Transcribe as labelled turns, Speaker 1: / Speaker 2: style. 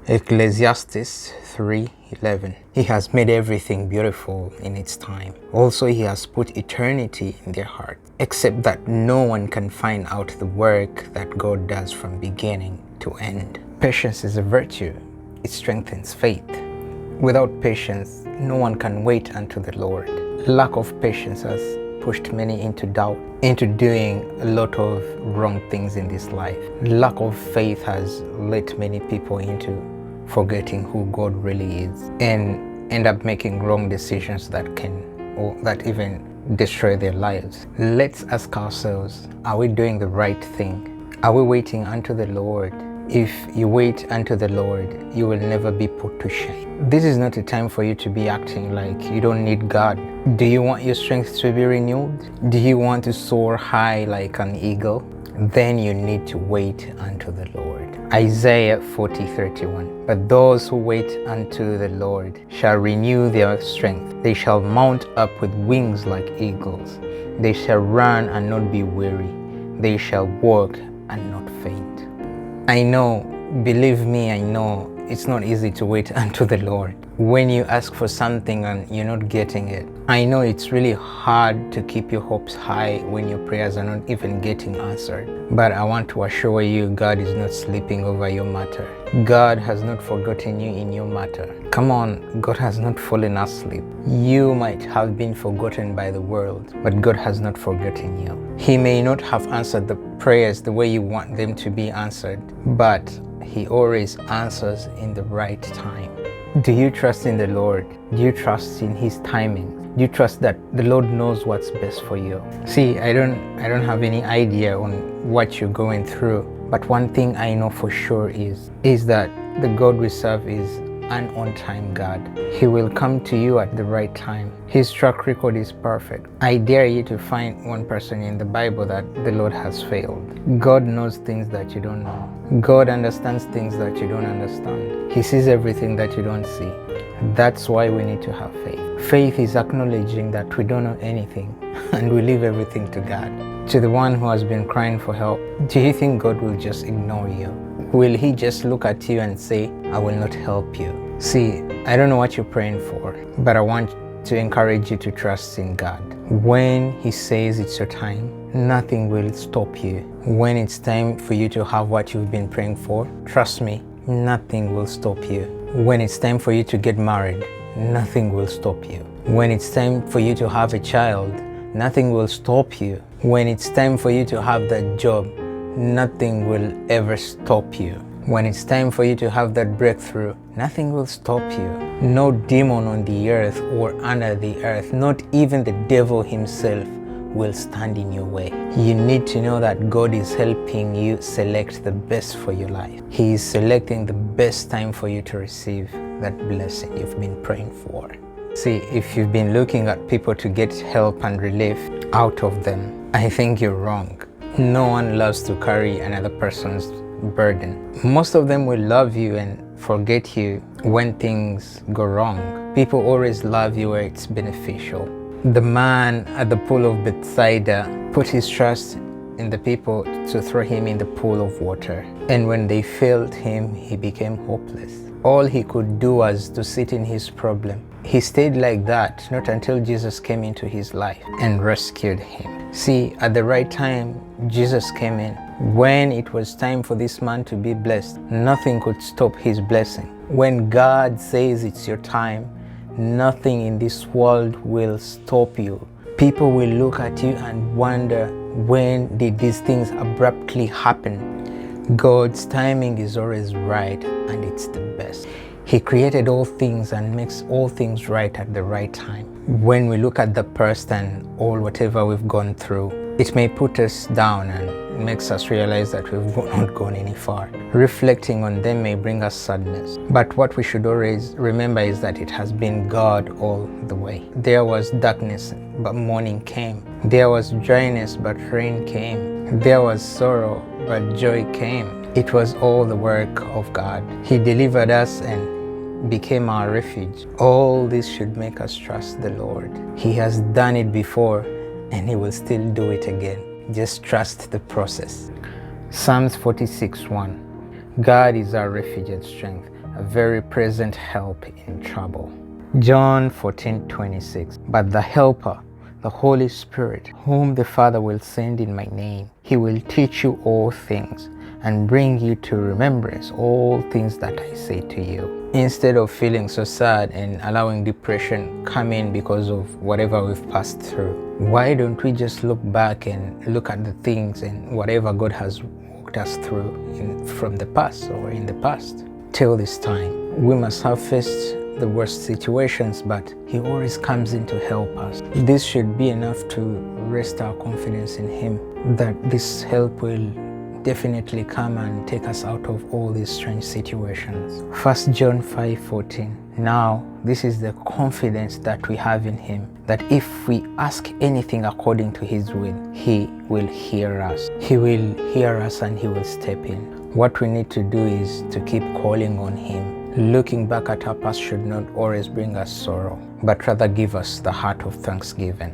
Speaker 1: Ecclesiastes 3:11. He has made everything beautiful in its time. Also, he has put eternity in their heart, except that no one can find out the work that God does from beginning to end. Patience is a virtue. It strengthens faith. Without patience, no one can wait unto the Lord. Lack of patience has pushed many into doubt, into doing a lot of wrong things in this life. Lack of faith has led many people into forgetting who God really is and end up making wrong decisions that even destroy their lives. Let's ask ourselves, are we doing the right thing? Are we waiting unto the Lord? If you wait unto the Lord, you will never be put to shame. This is not a time for you to be acting like you don't need God. Do you want your strength to be renewed? Do you want to soar high like an eagle? Then you need to wait unto the Lord. Isaiah 40:31. But those who wait unto the Lord shall renew their strength. They shall mount up with wings like eagles. They shall run and not be weary. They shall walk and not faint. I know, believe me, I know it's not easy to wait unto the Lord. When you ask for something and you're not getting it, I know it's really hard to keep your hopes high when your prayers are not even getting answered. But I want to assure you, God is not sleeping over your matter. God has not forgotten you in your matter. Come on, God has not fallen asleep. You might have been forgotten by the world, but God has not forgotten you. He may not have answered the prayers the way you want them to be answered, but He always answers in the right time. Do you trust in the Lord? Do you trust in His timing? Do you trust that the Lord knows what's best for you? See, I don't have any idea on what you're going through, but one thing I know for sure is that the God we serve is an on-time God. He will come to you at the right time. His track record is perfect. I dare you to find one person in the Bible that the Lord has failed. God knows things that you don't know. God understands things that you don't understand. He sees everything that you don't see. That's why we need to have faith. Faith is acknowledging that we don't know anything and we leave everything to God. To the one who has been crying for help, do you think God will just ignore you? Will He just look at you and say, I will not help you? See, I don't know what you're praying for, but I want to encourage you to trust in God. When He says it's your time, nothing will stop you. When it's time for you to have what you've been praying for, trust me, nothing will stop you. When it's time for you to get married, nothing will stop you. When it's time for you to have a child, nothing will stop you. When it's time for you to have that job, nothing will ever stop you. When it's time for you to have that breakthrough, nothing will stop you. No demon on the earth or under the earth, not even the devil himself, will stand in your way. You need to know that God is helping you select the best for your life. He is selecting the best time for you to receive that blessing you've been praying for. See, if you've been looking at people to get help and relief out of them, I think you're wrong. No one loves to carry another person's burden. Most of them will love you and forget you when things go wrong. People always love you where it's beneficial. The man at the pool of Bethsaida put his trust in the people to throw him in the pool of water. And when they failed him, he became hopeless. All he could do was to sit in his problem. He stayed like that, not until Jesus came into his life and rescued him. See, at the right time, Jesus came in. When it was time for this man to be blessed, nothing could stop his blessing. When God says it's your time, nothing in this world will stop you. People will look at you and wonder, when did these things abruptly happen? God's timing is always right, and it's the best. He created all things and makes all things right at the right time. When we look at the past and all whatever we've gone through, it may put us down and makes us realize that we've not gone any far. Reflecting on them may bring us sadness. But what we should always remember is that it has been God all the way. There was darkness, but morning came. There was dryness, but rain came. There was sorrow, but joy came. It was all the work of God. He delivered us and became our refuge. All this should make us trust the Lord. He has done it before and He will still do it again. Just trust the process. Psalms 46:1. God is our refuge and strength, a very present help in trouble. John 14:26. But the Helper, the Holy Spirit, whom the Father will send in my name, he will teach you all things and bring you to remembrance all things that I say to you. Instead of feeling so sad and allowing depression come in because of whatever we've passed through, why don't we just look back and look at the things and whatever God has walked us through from the past or in the past till this time? We must have faced the worst situations, but he always comes in to help us. This should be enough to rest our confidence in him, that this help will definitely come and take us out of all these strange situations. 1 John 5:14. Now, this is the confidence that we have in him, that if we ask anything according to his will, he will hear us. He will hear us and he will step in. What we need to do is to keep calling on him. Looking back at our past should not always bring us sorrow, but rather give us the heart of thanksgiving.